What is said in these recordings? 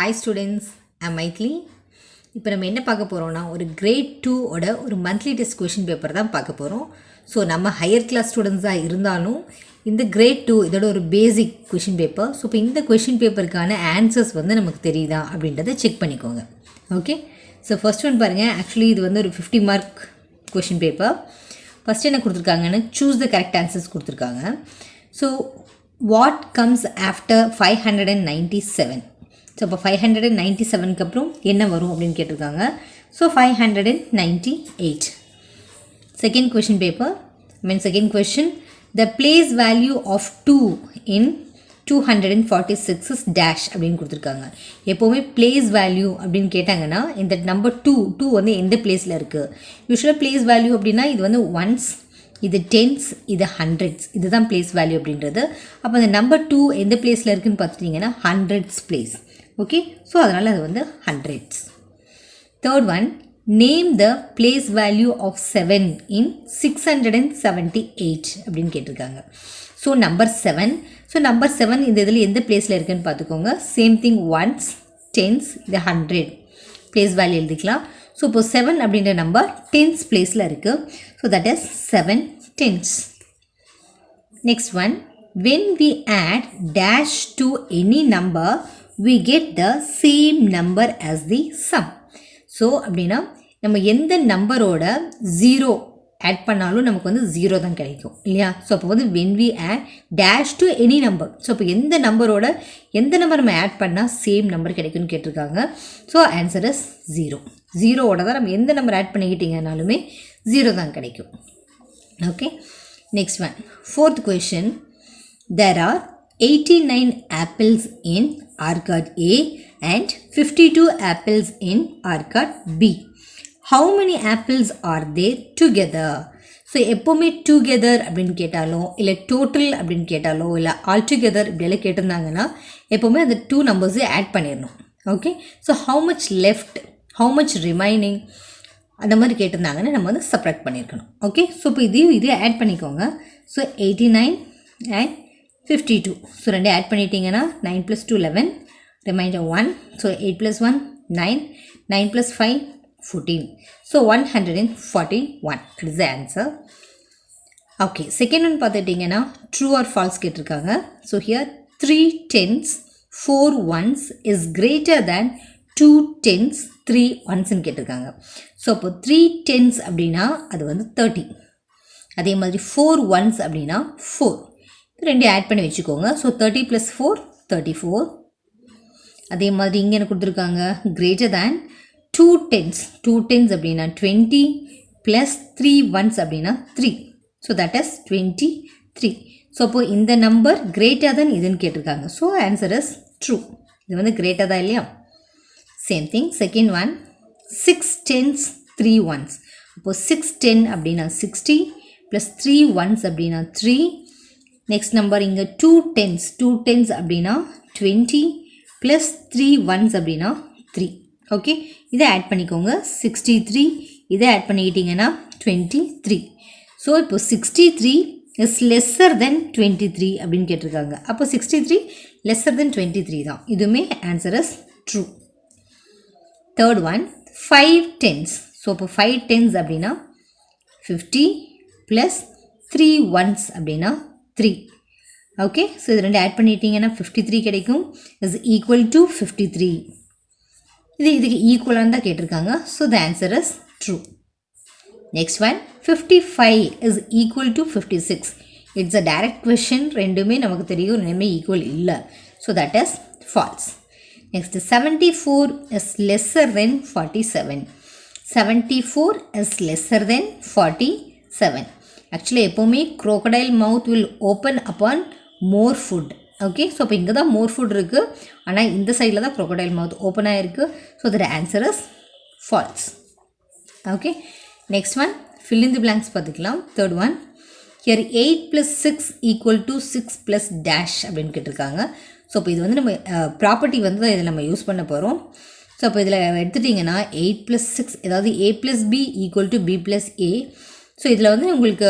Hi students, I'm Maithili. இப்போ நம்ம என்ன பார்க்க போகிறோம்னா ஒரு கிரேட் 2 ஓட ஒரு மந்த்லி டெஸ்ட் கொஷின் பேப்பர் தான் பார்க்க போகிறோம். ஸோ நம்ம ஹையர் கிளாஸ் ஸ்டூடெண்ட்ஸாக இருந்தாலும் இந்த கிரேட் 2 இதோட ஒரு பேசிக் கொஷின் பேப்பர். ஸோ இப்போ இந்த கொஷின் பேப்பருக்கான ஆன்சர்ஸ் வந்து நமக்கு தெரியுதா அப்படின்றத செக் பண்ணிக்கோங்க. ஓகே, ஸோ ஃபர்ஸ்ட் ஒன் பாருங்கள். ஆக்சுவலி இது வந்து ஒரு 50 மார்க் கொஷின் பேப்பர். ஃபஸ்ட் என்ன கொடுத்துருக்காங்கன்னு சூஸ் த கரெக்ட் ஆன்சர்ஸ் கொடுத்துருக்காங்க. So what comes after 597? So இப்போ 597க்கு அப்புறம் என்ன வரும் அப்படின்னு கேட்டிருக்காங்க. So 598. Second question paper, second question, the place value of 2 in 246 is dash அப்படின்னு கொடுத்துருக்காங்க. எப்போவுமே பிளேஸ் வேல்யூ அப்படின்னு கேட்டாங்கன்னா இந்த நம்பர் 2 வந்து எந்த பிளேஸில் இருக்குது? யூஸ்வலாக பிளேஸ் வேல்யூ அப்படின்னா இது வந்து ஒன்ஸ், இது டென்ஸ், இது ஹண்ட்ரட்ஸ், இதுதான் பிளேஸ் வேல்யூ அப்படின்றது. அப்போ அந்த நம்பர் 2 எந்த பிளேஸில் இருக்குதுன்னு பார்த்துட்டிங்கன்னா ஹண்ட்ரட்ஸ் பிளேஸ். ஓகே, ஸோ அதனால் அது வந்து hundreds. Third one, name the place value of 7 in 678 அப்படின்னு கேட்டிருக்காங்க. So number 7. ஸோ நம்பர் 7 இந்த இதில் எந்த பிளேஸில் இருக்குதுன்னு பார்த்துக்கோங்க. சேம் திங், ஒன்ஸ், டென்ஸ், இது 100 பிளேஸ் வேல்யூ எழுதிக்கலாம். ஸோ இப்போ 7 அப்படின்ற நம்பர் டென்ஸ் பிளேஸில் இருக்குது. So that is 7 tens. Next one, when we add dash to any number we get the same number as the sum. So அப்படின்னா நம்ம எந்த நம்பரோட 0 ஆட் பண்ணாலும் நமக்கு வந்து 0 தான் கிடைக்கும் இல்லையா? ஸோ அப்போ வந்து when we add dash to any number, so இப்போ எந்த நம்பரோட எந்த நம்பர் நம்ம ஆட் பண்ணால் சேம் நம்பர் கிடைக்கும்னு கேட்டிருக்காங்க. So answer is 0. 0ஓட தான் நம்ம எந்த நம்பர் ஆட் பண்ணிக்கிட்டீங்கனாலுமே 0 தான் கிடைக்கும். Okay, next one, fourth question, there are 89 apples in Arcad A and 52 apples in Arcad B. How many apples are there together? So எப்போவுமே together அப்படின்னு கேட்டாலோ இல்லை டோட்டல் அப்படின்னு கேட்டாலோ இல்லை ஆல்டுகெதர் இப்படியெல்லாம் கேட்டிருந்தாங்கன்னா எப்போவுமே அந்த 2 நம்பர்ஸை ஆட் பண்ணிடணும். Okay, so how much left, how much remaining அந்த மாதிரி கேட்டிருந்தாங்கன்னா நம்ம வந்து சப்ராக்ட் பண்ணியிருக்கணும். ஓகே, ஸோ இப்போ இதையும் ஆட் பண்ணிக்கோங்க. So 89 and 52. ஸோ ரெண்டு ஆட் பண்ணிட்டீங்கன்னா 9 + 2 11, reminder 1. So 8 + 1 9, 9 + 5 14. So 141 is the answer. Okay, second one பார்த்துட்டிங்கன்னா ட்ரூ ஆர் ஃபால்ஸ் கேட்டிருக்காங்க. So here 3 10s 4 1s is greater than 2 10s 3 1ஸ்ன்னு கேட்டிருக்காங்க. ஸோ அப்போ 3 10s அப்படின்னா அது வந்து 30. அதே மாதிரி 4 1s அப்படின்னா 4. ரெண்டு ஆட் பண்ணி வச்சுக்கோங்க. ஸோ 30 + 4 34. அதே மாதிரி இங்கே என்ன கொடுத்துருக்காங்க, கிரேட்டர் தேன் 2 10s. 2 10s அப்படின்னா 20 + 3 1s அப்படின்னா 3. So that is 23. ஸோ அப்போ இந்த நம்பர் கிரேட்டர் தேன் இதுன்னு கேட்டிருக்காங்க. So answer is true. இது வந்து கிரேட்டர் தான் இல்லையா? Same thing second one, 6 10s 3 1s. அப்போது 6 10 அப்படின்னா 60 + 3 1s அப்படின்னா 3. நெக்ஸ்ட் நம்பர் இங்கே 2 10s அப்படின்னா 20 + 3 1s அப்படின்னா 3. ஓகே, இதை ஆட் பண்ணிக்கோங்க. 63, இதை ஆட் பண்ணிக்கிட்டிங்கன்னா 23. ஸோ இப்போ 63 இஸ் லெஸ்ஸர் தென் 23 அப்படின்னு கேட்டிருக்காங்க. அப்போ 63 லெஸ்ஸர் தென் 23 தான். இதுவுமே answer is true. Third one, 5 10s. So இப்போ 5 10s அப்படின்னா 50 + 3 1s அப்படின்னா 3. ஓகே, ஸோ இது ரெண்டு ஆட் பண்ணிட்டீங்கன்னா 53 கிடைக்கும். Is equal to 53. இதுக்கு ஈக்குவலாக தான் கேட்டிருக்காங்க. So the answer is true. Next one, 55 is equal to 56. It's a direct question. ரெண்டுமே நமக்கு தெரியும், ரெண்டுமே ஈக்குவல் இல்லை. So that is false. Next 74 is lesser then 47. 74 is lesser then 47. Actually எப்போவுமே crocodile mouth will open upon more food. Okay, so இப்போ இங்கே தான் மோர் food இருக்குது, ஆனால் இந்த சைடில் தான் crocodile mouth ஓப்பன் ஆகிருக்கு. So that answer is false. Okay, next one, fill in the blanks பார்த்துக்கலாம். தேர்ட் ஒன், ஹியர் 8 + 6 = 6 + டேஷ் அப்படின்னு கேட்டிருக்காங்க. ஸோ இப்போ இது வந்து நம்ம ப்ராப்பர்ட்டி வந்து தான் இதில் நம்ம யூஸ் பண்ண போகிறோம். ஸோ இப்போ இதில் எடுத்துட்டிங்கன்னா 8 + 6, ஏதாவது a + b = b + a. So இதில் வந்து உங்களுக்கு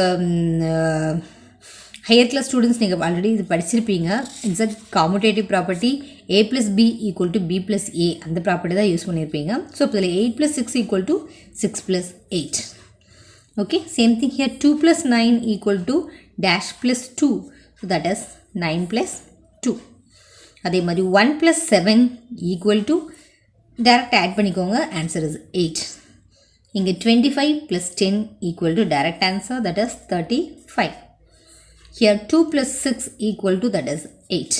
ஹையர் கிளாஸ் ஸ்டூடெண்ட்ஸ் நீங்கள் ஆல்ரெடி இது படிச்சிருப்பீங்க. Exact commutative property a + b = b + a அந்த ப்ராப்பர்ட்டி தான் யூஸ் பண்ணியிருப்பீங்க. ஸோ இப்போ இதில் 8 + 6 = 6 + 8. Okay, same thing here 2 + 9 = dash + 2. So that is 9 + 2. அதே மாதிரி 1 + 7 = டைரக்ட் ஆட் பண்ணிக்கோங்க, ஆன்சர் இஸ் 8. இங்கே 25 + 10 = direct answer, that is 35. Here 2 + 6 = that is 8.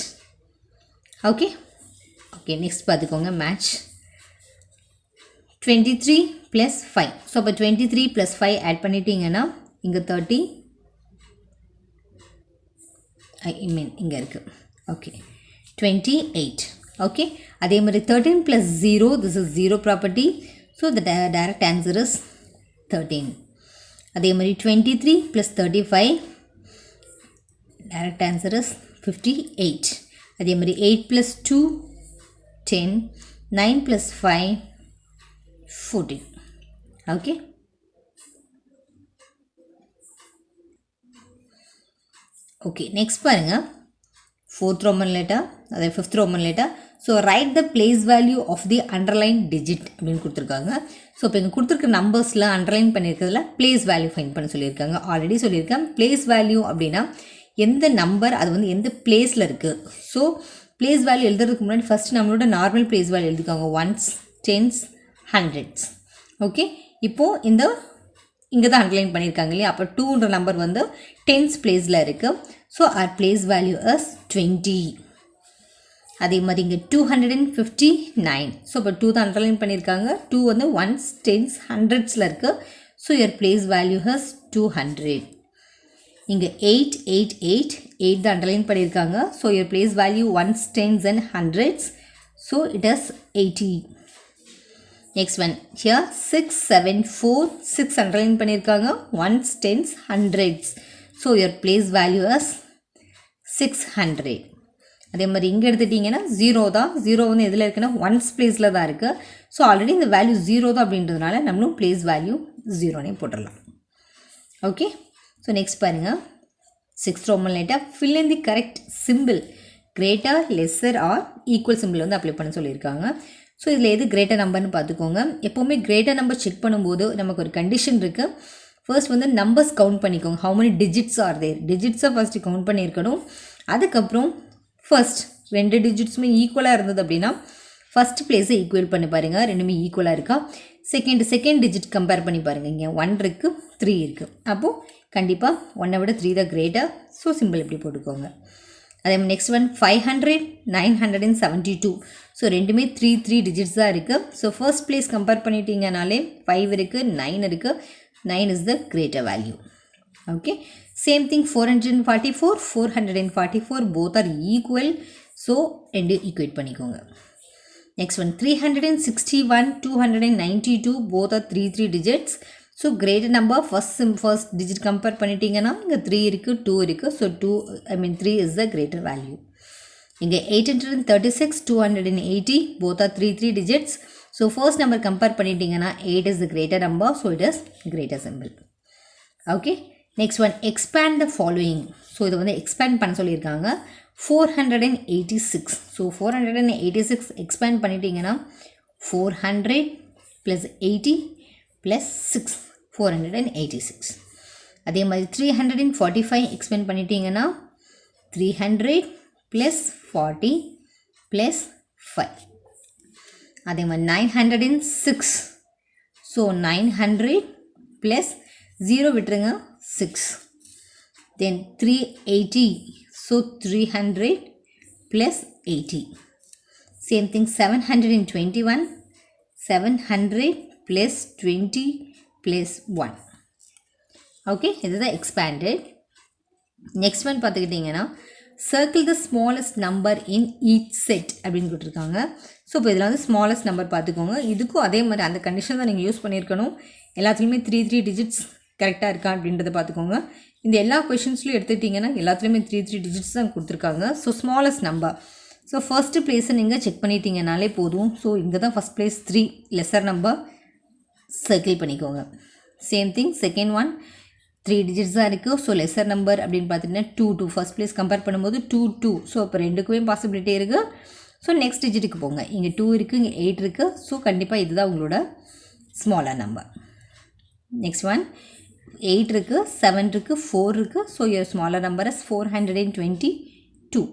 Okay. Okay, next பார்த்துக்கோங்க match. 23 + 5. ஸோ அப்போ 23 + 5 ஆட் பண்ணிட்டீங்கன்னா இங்கே 30 இங்கே இருக்குது. ஓகே, 28. ஓகே, அதே மாதிரி 13 + 0, this is 0 property. So the direct answer is 13. அதே மாதிரி 23 + 35, direct answer is 58. அதே மாதிரி 8 + 2 10, 9 + 5 14. ஓகே, ஓகே நெக்ஸ்ட் பாருங்கள், 4th Roman letter, அதாவது 5th Roman letter. So write the place value of the underline digit அப்படின்னு கொடுத்துருக்காங்க. ஸோ இப்போ இங்கே கொடுத்துருக்க நம்பர்ஸில் அண்டர்லைன் பண்ணியிருக்கிறதுல பிளேஸ் வேல்யூ ஃபைண்ட் பண்ண சொல்லியிருக்காங்க. ஆல்ரெடி சொல்லியிருக்கேன், பிளேஸ் வேல்யூ அப்படின்னா எந்த நம்பர் அது வந்து எந்த பிளேஸில் இருக்குது. ஸோ பிளேஸ் வேல்யூ எழுதுறதுக்கு முன்னாடி ஃபஸ்ட் நம்மளோட நார்மல் பிளேஸ் வேல்யூ எழுதிக்கோங்க, 1s, 10s, 100s. ஓகே, இப்போது இந்த இங்கே தான் அண்டர்லைன் பண்ணியிருக்காங்க இல்லையா, அப்போ 2ன்ற நம்பர் வந்து 10s பிளேஸில் இருக்குது. So our place value is 20. அதே மாதிரி இங்கே 259. ஸோ இப்போ 2 தான் அண்டர்லைன் பண்ணியிருக்காங்க. 2 வந்து 1s, 10s, 100ஸ்ல இருக்குது. So your place value is 200. இங்கே 8, 8, 8, 8 தான் அண்டர்லைன் பண்ணியிருக்காங்க. So your place value 1s, 10s and 100s. So it is 80. Next one here 6, 7, 4, 6 underline பண்ணியிருக்காங்க. 1s, 10s, 100s. So your place value is 600. அதே மாதிரி இங்கே எடுத்துட்டிங்கன்னா 0 தான். 0 வந்து எதில் இருக்குன்னா 1s பிளேஸில் தான் இருக்குது. ஸோ ஆல்ரெடி இந்த வேல்யூ 0 தான் அப்படின்றதுனால நம்மளும் பிளேஸ் வேல்யூ 0னே போட்டுடலாம். ஓகே, ஸோ நெக்ஸ்ட் பாருங்கள், 6th Roman letter, fill in the correct symbol, greater, lesser or equal symbol வந்து அப்ளை பண்ண சொல்லியிருக்காங்க. ஸோ இதில் எது கிரேட்டர் நம்பர்னு பார்த்துக்கோங்க. எப்போவுமே கிரேட்டர் நம்பர் செக் பண்ணும்போது நமக்கு ஒரு கண்டிஷன் இருக்குது. ஃபர்ஸ்ட் வந்து நம்பர்ஸ் கவுண்ட் பண்ணிக்கோங்க, how many digits are there, டிஜிட்ஸை ஃபஸ்ட்டு கவுண்ட் பண்ணியிருக்கணும். அதுக்கப்புறம் ஃபர்ஸ்ட் 2 டிஜிட்ஸுமே ஈக்குவலாக இருந்தது அப்படின்னா ஃபஸ்ட் பிளேஸை ஈக்குவல் பண்ணி பாருங்கள், ரெண்டுமே ஈக்குவலாக இருக்கா. செகண்ட் டிஜிட் கம்பேர் பண்ணி பாருங்கள், இங்கே 1 இருக்குது, 3 இருக்குது. அப்போது கண்டிப்பாக 1 விட 3 தான் கிரேட்டர். ஸோ சிம்பிள் இப்படி போட்டுக்கோங்க. அதே மாதிரி நெக்ஸ்ட் ஒன் 500, 972. ஸோ ரெண்டுமே 3 டிஜிட்ஸ் தான் இருக்குது. ஸோ ஃபர்ஸ்ட் பிளேஸ் கம்பேர் பண்ணிட்டீங்கனாலே 5 இருக்குது, 9 இருக்குது. 9 is the greater value. Okay, same thing 444, 444 both are equal. So ரெண்டு equate பண்ணிக்கோங்க. Next one 361, 292 both are 3 digits. So greater number first digit compare பண்ணிட்டீங்கன்னா இங்கே 3 இருக்குது, 2 இருக்குது. So 3 is the greater value. இங்கே 836, 280 both are 3 digits. So first number compare பண்ணிட்டீங்கன்னா 8 is the greater number. So it is greater symbol. Okay, next one expand the following. So இது வந்து expand பண்ண சொல்லியிருக்காங்க. 486. So 486 expand பண்ணிட்டீங்கன்னா 400 plus 80 plus 6, 486. அதே மாதிரி 345 expand பண்ணிட்டீங்கன்னா 300 plus 40 plus 5. அதே மாதிரி 906. ஸோ 900 ப்ளஸ் 0 விட்டுருங்க 6. தென் 380. So 300 plus 80. Same thing 721. 700 plus 20 plus 1. Okay, இதுதான் எக்ஸ்பேண்டட். நெக்ஸ்ட் ஒன் பார்த்துக்கிட்டிங்கன்னா circle the smallest number in each set அப்படின்னு கொடுத்துருக்காங்க. ஸோ இப்போ இதில் வந்து ஸ்மாலஸ்ட் நம்பர் பார்த்துக்கோங்க. இதுக்கும் அதே மாதிரி அந்த கண்டிஷன் தான் நீங்கள் யூஸ் பண்ணியிருக்கணும். எல்லாத்துலேயுமே 3 டிஜிட்ஸ் கரெக்டாக இருக்கா அப்படின்றத பார்த்துக்கோங்க. இந்த எல்லா கொஷின்ஸ்லையும் எடுத்துக்கிட்டிங்கன்னா எல்லாத்துலேயுமே 3 டிஜிட்ஸ் தான் கொடுத்துருக்காங்க. So smallest number. So first பிளேஸை நீங்கள் செக் பண்ணிட்டீங்கனாலே போதும். ஸோ இங்கே தான் first place 3 lesser number circle பண்ணிக்கோங்க. Same thing second one 3 digits தான் இருக்குது. ஸோ லெஸர் நம்பர் அப்படின்னு பார்த்தீங்கன்னா 2 ஃபர்ஸ்ட் ப்ளேஸ் கம்பேர் பண்ணும்போது 2. ஸோ இப்போ ரெண்டுக்குமே பாசிபிலிட்டி இருக்குது. ஸோ நெக்ஸ்ட் டிஜிட்டுக்கு போங்க. இங்கே 2 இருக்குது, இங்கே 8 இருக்குது. ஸோ கண்டிப்பாக இதுதான் உங்களோட ஸ்மாலர் நம்பர். நெக்ஸ்ட் ஒன் 8 இருக்குது, 7 இருக்குது, 4 இருக்குது. So your smaller number is 422.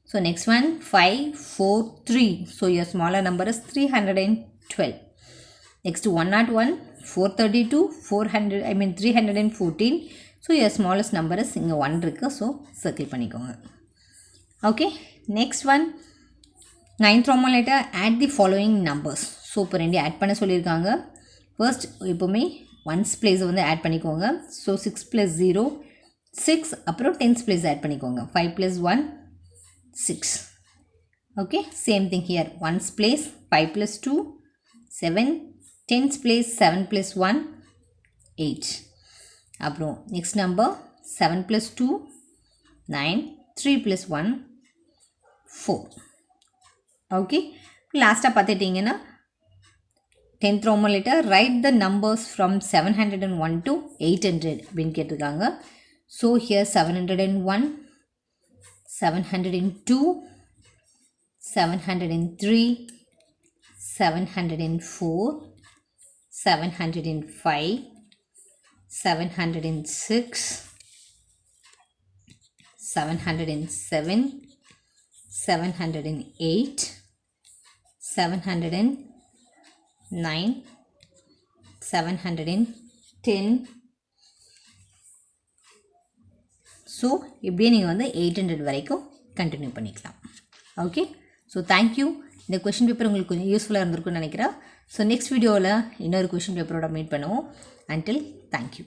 So next one 5, 4, 3. So your smaller number is 312. Next 101, 432, 314. So your smallest number is இங்கே 1 இருக்குது. ஸோ சர்க்கிள் பண்ணிக்கோங்க. Okay, next one 9th Roman letter add the following numbers. So இப்போ ரெண்டு add பண்ண சொல்லியிருக்காங்க. First எப்போவுமே once place வந்து add பண்ணிக்கோங்க. ஸோ 6 + 0 6, அப்புறம் 10th பிளேஸ் ஆட் பண்ணிக்கோங்க. 5 + 1 6. Okay, same thing here. Once place 5 + 2 7, 10th place 7 + 1 8. அப்புறம் நெக்ஸ்ட் நம்பர் 7 + 2 9, 3 + 1 4. ஓகே, லாஸ்ட்டாக பார்த்துட்டிங்கன்னா 10th Roman letter write the numbers from 701 to 800 அப்படின்னு கேட்டிருக்காங்க. So here 701, 702, 703, 704, 705, 706, 707, 708, 709, 710. ஸோ இப்படியே நீங்கள் வந்து 800 வரைக்கும் கண்டினியூ பண்ணிக்கலாம். Okay, so thank you. இந்த கொஷின் பேப்பர் உங்களுக்கு கொஞ்சம் யூஸ்ஃபுல்லாக இருந்திருக்குன்னு நினைக்கிறேன். ஸோ நெக்ஸ்ட் வீடியோவில் இன்னொரு கொஷின் பேப்பரோட மீட் பண்ணுவோம். Until thank you.